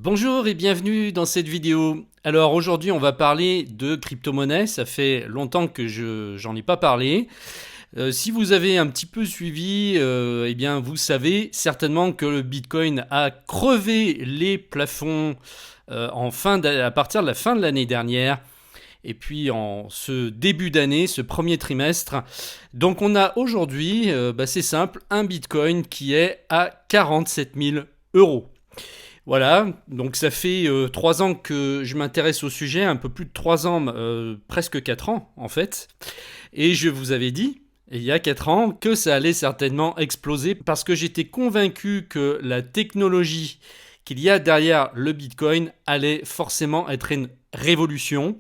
Bonjour et bienvenue dans cette vidéo. Alors aujourd'hui on va parler de crypto-monnaie, ça fait longtemps que j'en ai pas parlé. Si vous avez un petit peu suivi, eh bien vous savez certainement que le Bitcoin a crevé les plafonds à partir de la fin de l'année dernière. Et puis en ce début d'année, ce premier trimestre. Donc on a aujourd'hui, c'est simple, un Bitcoin qui est à 47 000 euros. Voilà, donc ça fait 3 ans que je m'intéresse au sujet, un peu plus de 3 ans, presque 4 ans en fait. Et je vous avais dit, il y a 4 ans, que ça allait certainement exploser parce que j'étais convaincu que la technologie qu'il y a derrière le Bitcoin allait forcément être une révolution.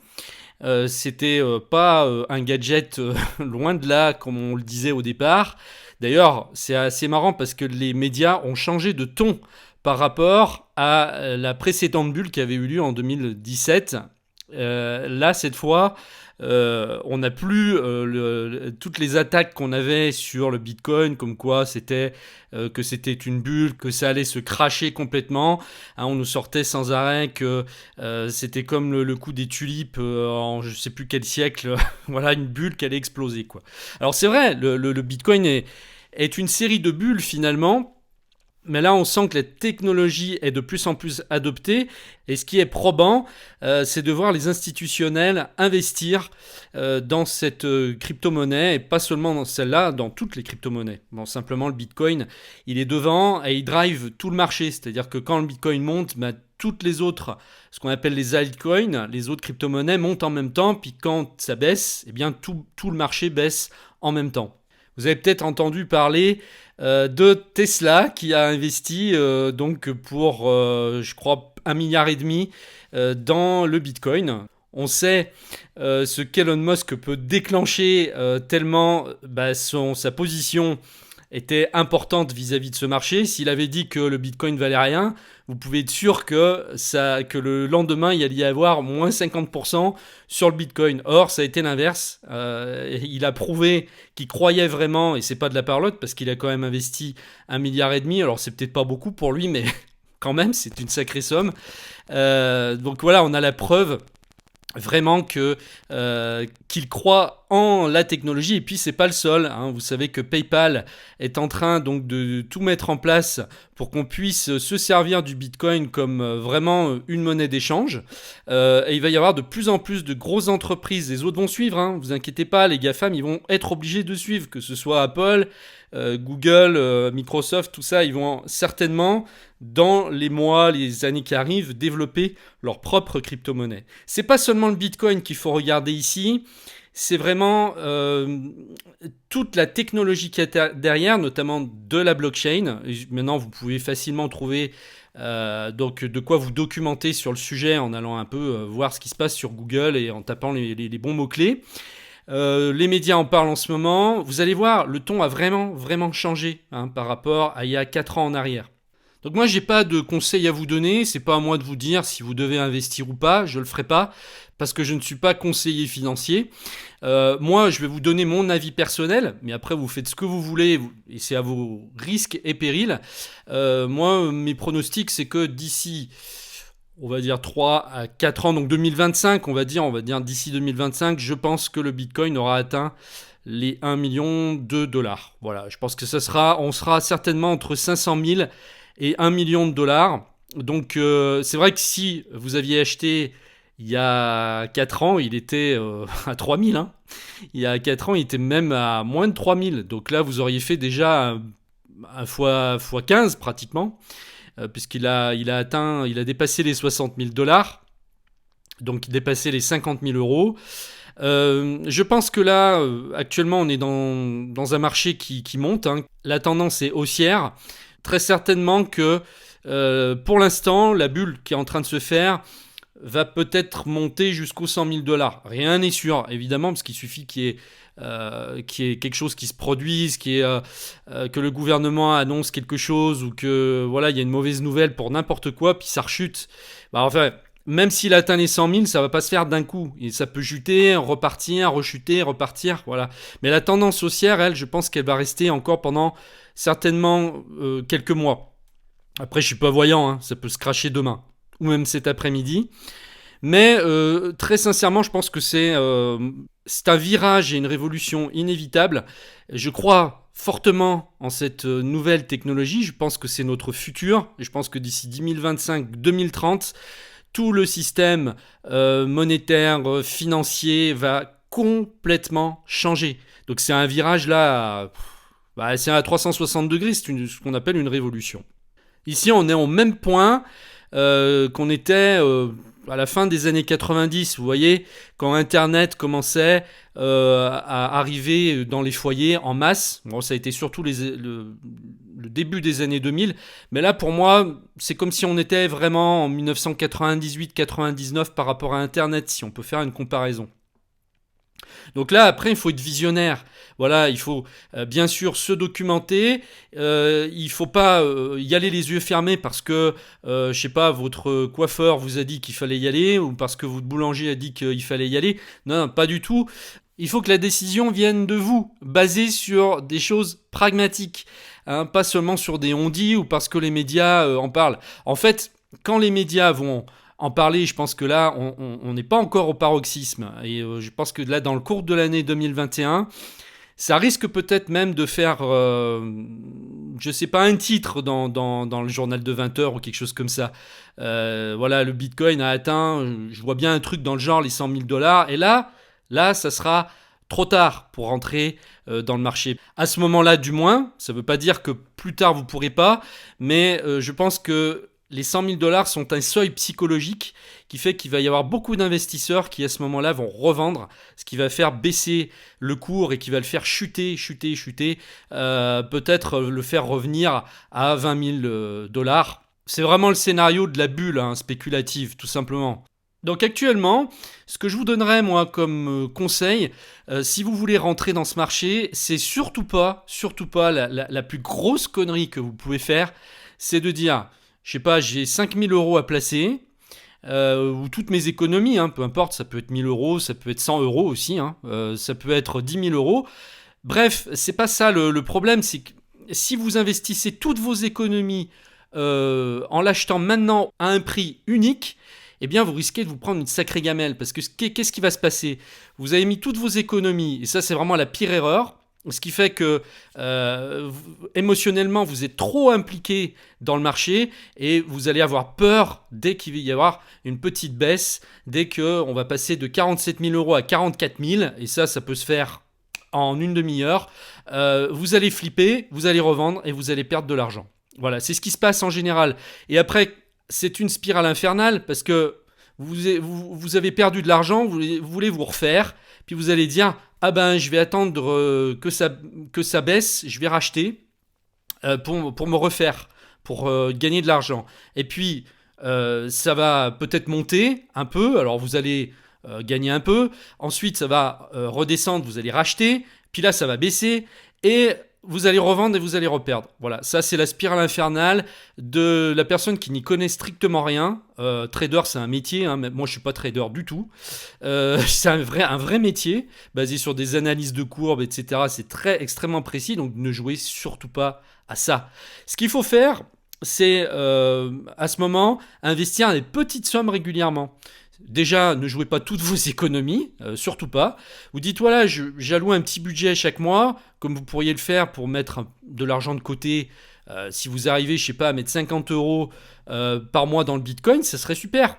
C'était pas un gadget loin de là, comme on le disait au départ. D'ailleurs, c'est assez marrant parce que les médias ont changé de ton par rapport à la précédente bulle qui avait eu lieu en 2017. Là, cette fois, on n'a plus toutes les attaques qu'on avait sur le Bitcoin, comme quoi que c'était une bulle, que ça allait se cracher complètement. Hein, on nous sortait sans arrêt que c'était comme le coup des tulipes en je sais plus quel siècle. Voilà, une bulle qui allait exploser, quoi. Alors c'est vrai, le Bitcoin est une série de bulles finalement. Mais là, on sent que la technologie est de plus en plus adoptée. Et ce qui est probant, c'est de voir les institutionnels investir dans cette crypto-monnaie, et pas seulement dans celle-là, dans toutes les crypto-monnaies. Bon, simplement, le Bitcoin, il est devant et il drive tout le marché. C'est-à-dire que quand le Bitcoin monte, toutes les autres, ce qu'on appelle les altcoins, les autres crypto-monnaies montent en même temps. Puis quand ça baisse, eh bien tout le marché baisse en même temps. Vous avez peut-être entendu parler de Tesla qui a investi donc pour, je crois, 1,5 milliard dans le Bitcoin. On sait ce qu'Elon Musk peut déclencher tellement sa position était importante vis-à-vis de ce marché. S'il avait dit que le Bitcoin valait rien, vous pouvez être sûr que le lendemain, il allait y avoir moins 50% sur le Bitcoin. Or, ça a été l'inverse. Il a prouvé qu'il croyait vraiment, et c'est pas de la parlotte, parce qu'il a quand même investi 1,5 milliard. Alors, c'est peut-être pas beaucoup pour lui, mais quand même, c'est une sacrée somme. Donc voilà, on a la preuve vraiment qu'il croit en la technologie. Et puis c'est pas le seul, hein. Vous savez que PayPal est en train donc de tout mettre en place pour qu'on puisse se servir du Bitcoin comme vraiment une monnaie d'échange. Et il va y avoir de plus en plus de grosses entreprises. Les autres vont suivre, hein. Vous inquiétez pas, les GAFAM, ils vont être obligés de suivre, que ce soit Apple, Google, Microsoft, tout ça, ils vont certainement, dans les mois, les années qui arrivent, développer leur propre crypto-monnaie. C'est pas seulement le Bitcoin qu'il faut regarder ici, c'est vraiment toute la technologie qui est derrière, notamment de la blockchain. Et maintenant, vous pouvez facilement trouver donc de quoi vous documenter sur le sujet en allant un peu voir ce qui se passe sur Google et en tapant les bons mots-clés. Les médias en parlent en ce moment. Vous allez voir, le ton a vraiment, vraiment changé par rapport à il y a 4 ans en arrière. Donc moi, j'ai pas de conseils à vous donner. C'est pas à moi de vous dire si vous devez investir ou pas. Je le ferai pas parce que je ne suis pas conseiller financier. Moi, je vais vous donner mon avis personnel, mais après, vous faites ce que vous voulez et c'est à vos risques et périls. Moi, mes pronostics, c'est que d'ici, on va dire 3 à 4 ans, donc 2025, on va dire d'ici 2025, je pense que le Bitcoin aura atteint les 1 million de dollars. Voilà, je pense que on sera certainement entre 500 000 et 1 million de dollars. Donc c'est vrai que si vous aviez acheté il y a 4 ans, il était à 3 000. Hein. Il y a 4 ans, il était même à moins de 3 000. Donc là, vous auriez fait déjà un fois 15 pratiquement. Puisqu'il il a dépassé les 60 000 dollars, donc il dépassait les 50 000 euros. Je pense que là, actuellement, on est dans un marché qui monte. Hein. La tendance est haussière. Très certainement que, pour l'instant, la bulle qui est en train de se faire va peut-être monter jusqu'aux 100 000 dollars. Rien n'est sûr, évidemment, parce qu'il suffit qu'il y ait quelque chose qui se produise, que le gouvernement annonce quelque chose ou que voilà, il y a une mauvaise nouvelle pour n'importe quoi, puis ça rechute. Enfin, même s'il atteint les 100 000, ça va pas se faire d'un coup. Et ça peut chuter, repartir, rechuter, repartir, voilà. Mais la tendance haussière, elle, je pense qu'elle va rester encore pendant certainement quelques mois. Après, je suis pas voyant, hein, ça peut se cracher demain. ou même cet après-midi. Mais très sincèrement, je pense que c'est un virage et une révolution inévitable. Je crois fortement en cette nouvelle technologie. Je pense que c'est notre futur. Et je pense que d'ici 2025-2030, tout le système monétaire, financier va complètement changer. Donc c'est un virage là, c'est à 360 degrés, ce qu'on appelle une révolution. Ici, on est au même point qu'on était à la fin des années 90, vous voyez, quand Internet commençait à arriver dans les foyers en masse. Bon, ça a été surtout le début des années 2000, mais là, pour moi, c'est comme si on était vraiment en 1998-99 par rapport à Internet, si on peut faire une comparaison. Donc là, après, il faut être visionnaire. Voilà, il faut bien sûr se documenter. Il faut pas y aller les yeux fermés parce que, je sais pas, votre coiffeur vous a dit qu'il fallait y aller ou parce que votre boulanger a dit qu'il fallait y aller. Non, pas du tout. Il faut que la décision vienne de vous, basée sur des choses pragmatiques, hein, pas seulement sur des on-dit ou parce que les médias en parlent. En fait, quand les médias vont en parler, je pense que là, on n'est pas encore au paroxysme. Et je pense que là, dans le cours de l'année 2021, ça risque peut-être même de faire, je sais pas, un titre dans le journal de 20 heures ou quelque chose comme ça. Voilà, le Bitcoin a atteint, je vois bien un truc dans le genre, les 100 000 dollars. Et là, ça sera trop tard pour rentrer dans le marché. À ce moment-là, du moins, ça ne veut pas dire que plus tard vous ne pourrez pas, mais je pense que les 100 000 dollars sont un seuil psychologique qui fait qu'il va y avoir beaucoup d'investisseurs qui à ce moment-là vont revendre, ce qui va faire baisser le cours et qui va le faire chuter, peut-être le faire revenir à 20 000 dollars. C'est vraiment le scénario de la bulle spéculative, tout simplement. Donc actuellement, ce que je vous donnerais moi comme conseil, si vous voulez rentrer dans ce marché, c'est surtout pas la plus grosse connerie que vous pouvez faire, c'est de dire, je sais pas, j'ai 5 000 euros à placer, ou toutes mes économies, peu importe, ça peut être 1 000 euros, ça peut être 100 euros aussi, ça peut être 10 000 euros. Bref, c'est pas ça le problème, c'est que si vous investissez toutes vos économies en l'achetant maintenant à un prix unique, eh bien vous risquez de vous prendre une sacrée gamelle, parce que qu'est-ce qui va se passer ? Vous avez mis toutes vos économies, et ça c'est vraiment la pire erreur, ce qui fait que émotionnellement vous êtes trop impliqué dans le marché et vous allez avoir peur dès qu'il va y avoir une petite baisse, dès qu'on va passer de 47 000 euros à 44 000, et ça peut se faire en une demi-heure. Vous allez flipper, vous allez revendre et vous allez perdre de l'argent. Voilà, c'est ce qui se passe en général. Et après, c'est une spirale infernale parce que vous avez perdu de l'argent, vous voulez vous refaire, puis vous allez dire « Ah ben, je vais attendre que ça baisse, je vais racheter pour me refaire, pour gagner de l'argent. » Et puis, ça va peut-être monter un peu, alors vous allez gagner un peu, ensuite ça va redescendre, vous allez racheter, puis là ça va baisser, et vous allez revendre et vous allez reperdre. Voilà, ça c'est la spirale infernale de la personne qui n'y connaît strictement rien. Trader, c'est un métier, mais moi je suis pas trader du tout. C'est un vrai métier basé sur des analyses de courbes, etc. C'est extrêmement précis, donc ne jouez surtout pas à ça. Ce qu'il faut faire, c'est à ce moment investir des petites sommes régulièrement. Déjà, ne jouez pas toutes vos économies, surtout pas. Vous dites, voilà, j'alloue un petit budget chaque mois, comme vous pourriez le faire pour mettre de l'argent de côté. Si vous arrivez, je sais pas, à mettre 50 euros par mois dans le Bitcoin, ça serait super.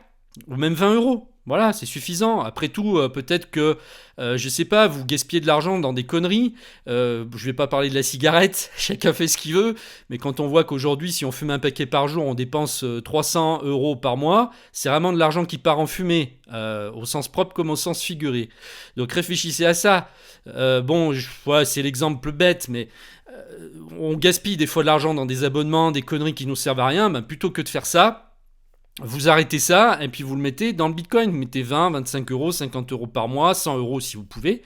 Ou même 20 euros. Voilà, c'est suffisant. Après tout, peut-être que, je sais pas, vous gaspillez de l'argent dans des conneries. Je vais pas parler de la cigarette, chacun fait ce qu'il veut. Mais quand on voit qu'aujourd'hui, si on fume un paquet par jour, on dépense 300 euros par mois, c'est vraiment de l'argent qui part en fumée, au sens propre comme au sens figuré. Donc réfléchissez à ça. Voilà, c'est l'exemple bête, mais on gaspille des fois de l'argent dans des abonnements, des conneries qui nous servent à rien. Ben, plutôt que de faire ça, vous arrêtez ça et puis vous le mettez dans le Bitcoin. Vous mettez 20, 25 euros, 50 euros par mois, 100 euros si vous pouvez.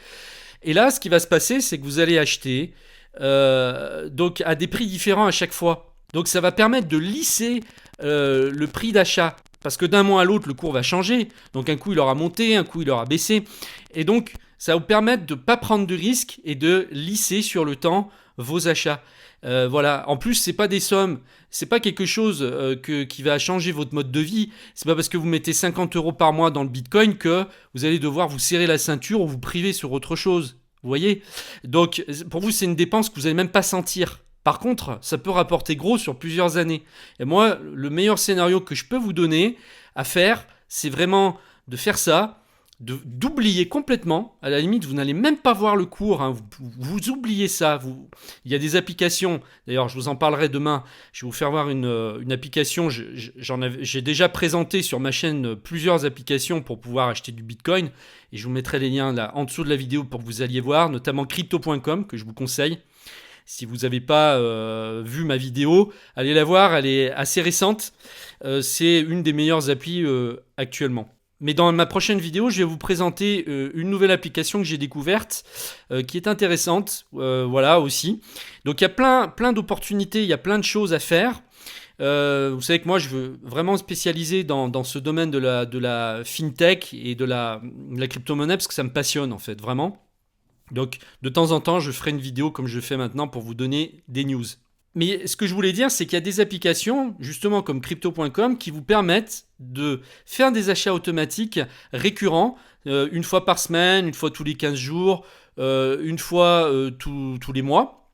Et là, ce qui va se passer, c'est que vous allez acheter donc à des prix différents à chaque fois. Donc ça va permettre de lisser le prix d'achat. Parce que d'un mois à l'autre, le cours va changer. Donc un coup, il aura monté, un coup, il aura baissé. Et donc, ça va vous permettre de ne pas prendre de risques et de lisser sur le temps vos achats. Voilà. En plus, c'est pas des sommes, c'est pas quelque chose qui va changer votre mode de vie. C'est pas parce que vous mettez 50 € par mois dans le Bitcoin que vous allez devoir vous serrer la ceinture ou vous priver sur autre chose. Vous voyez? Donc, pour vous, c'est une dépense que vous n'allez même pas sentir. Par contre, ça peut rapporter gros sur plusieurs années. Et moi, le meilleur scénario que je peux vous donner à faire, c'est vraiment de faire ça, d'oublier complètement. À la limite, vous n'allez même pas voir le cours, hein. Vous oubliez ça. Il y a des applications, d'ailleurs je vous en parlerai demain, je vais vous faire voir une application, j'ai déjà présenté sur ma chaîne plusieurs applications pour pouvoir acheter du Bitcoin, et je vous mettrai les liens là en dessous de la vidéo pour que vous alliez voir, notamment crypto.com que je vous conseille. Si vous n'avez pas vu ma vidéo, allez la voir, elle est assez récente. C'est une des meilleures applis actuellement. Mais dans ma prochaine vidéo, je vais vous présenter une nouvelle application que j'ai découverte, qui est intéressante, voilà aussi. Donc il y a plein d'opportunités, il y a plein de choses à faire. Vous savez que moi, je veux vraiment spécialiser dans ce domaine de la fintech et de la crypto-monnaie, parce que ça me passionne en fait, vraiment. Donc de temps en temps, je ferai une vidéo comme je fais maintenant pour vous donner des news. Mais ce que je voulais dire, c'est qu'il y a des applications, justement comme crypto.com, qui vous permettent de faire des achats automatiques récurrents, une fois par semaine, une fois tous les 15 jours, une fois tous les mois.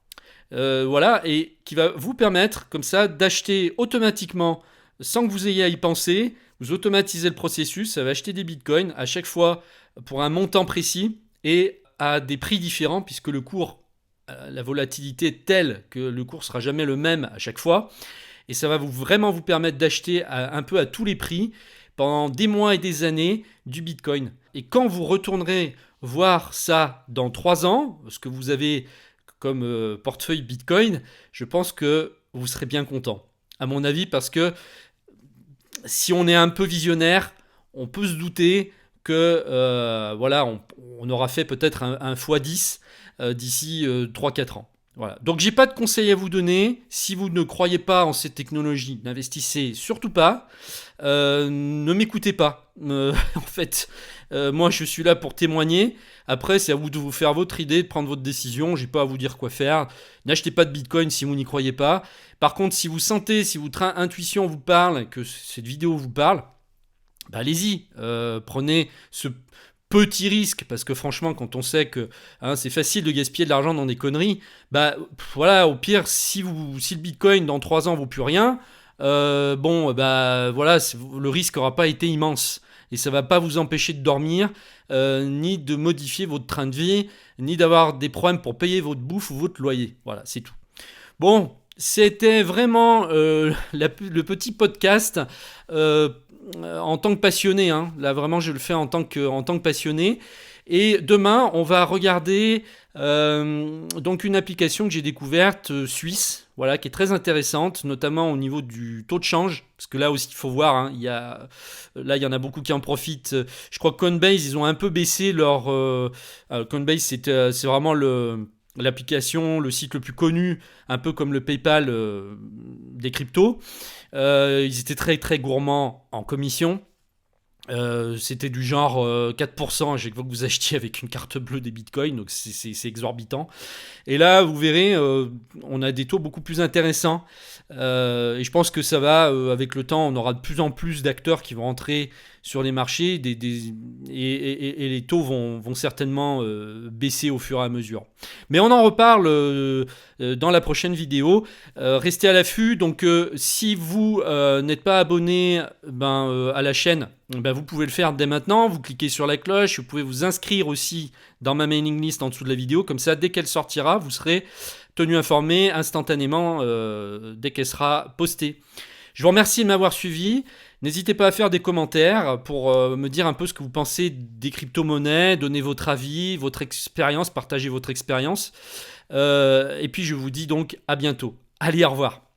Voilà, et qui va vous permettre, comme ça, d'acheter automatiquement, sans que vous ayez à y penser. Vous automatisez le processus, ça va acheter des bitcoins à chaque fois pour un montant précis et à des prix différents, puisque le cours, la volatilité est telle que le cours sera jamais le même à chaque fois, et ça va vraiment vous permettre d'acheter un peu à tous les prix pendant des mois et des années du Bitcoin. Et quand vous retournerez voir ça dans 3 ans, ce que vous avez comme portefeuille Bitcoin, je pense que vous serez bien content, à mon avis, parce que si on est un peu visionnaire, on peut se douter que voilà, on aura fait peut-être un x10 d'ici 3-4 ans. Voilà. Donc j'ai pas de conseils à vous donner. Si vous ne croyez pas en cette technologie, n'investissez surtout pas. Ne m'écoutez pas. En fait, moi je suis là pour témoigner. Après, c'est à vous de vous faire votre idée, de prendre votre décision. J'ai pas à vous dire quoi faire. N'achetez pas de Bitcoin si vous n'y croyez pas. Par contre, si vous sentez, si votre intuition vous parle, que cette vidéo vous parle, bah allez-y, prenez ce petit risque, parce que franchement, quand on sait que c'est facile de gaspiller de l'argent dans des conneries, bah voilà, au pire, si le Bitcoin dans 3 ans vaut plus rien, bon, bah voilà, le risque n'aura pas été immense. Et ça va pas vous empêcher de dormir, ni de modifier votre train de vie, ni d'avoir des problèmes pour payer votre bouffe ou votre loyer. Voilà, c'est tout. Bon, c'était vraiment le petit podcast en tant que passionné. Hein. Là, vraiment, je le fais en tant que passionné. Et demain, on va regarder donc une application que j'ai découverte suisse, voilà, qui est très intéressante, notamment au niveau du taux de change, parce que là aussi, il faut voir, hein, il y en a beaucoup qui en profitent. Je crois que Coinbase, ils ont un peu baissé leur... Coinbase, c'est vraiment l'application, le site le plus connu, un peu comme le PayPal des cryptos. Ils étaient très très gourmands en commission. C'était du genre 4% à chaque fois que vous achetiez avec une carte bleue des bitcoins, donc c'est exorbitant. Et là, vous verrez, on a des taux beaucoup plus intéressants. Et je pense que ça va, avec le temps, on aura de plus en plus d'acteurs qui vont entrer sur les marchés et les taux vont certainement baisser au fur et à mesure. Mais on en reparle dans la prochaine vidéo. Restez à l'affût. Donc si vous n'êtes pas abonné à la chaîne, vous pouvez le faire dès maintenant. Vous cliquez sur la cloche. Vous pouvez vous inscrire aussi dans ma mailing list en dessous de la vidéo. Comme ça, dès qu'elle sortira, vous serez tenu informé instantanément dès qu'elle sera postée. Je vous remercie de m'avoir suivi. N'hésitez pas à faire des commentaires pour me dire un peu ce que vous pensez des crypto-monnaies, donner votre avis, votre expérience, partager votre expérience. Et puis je vous dis donc à bientôt. Allez, au revoir.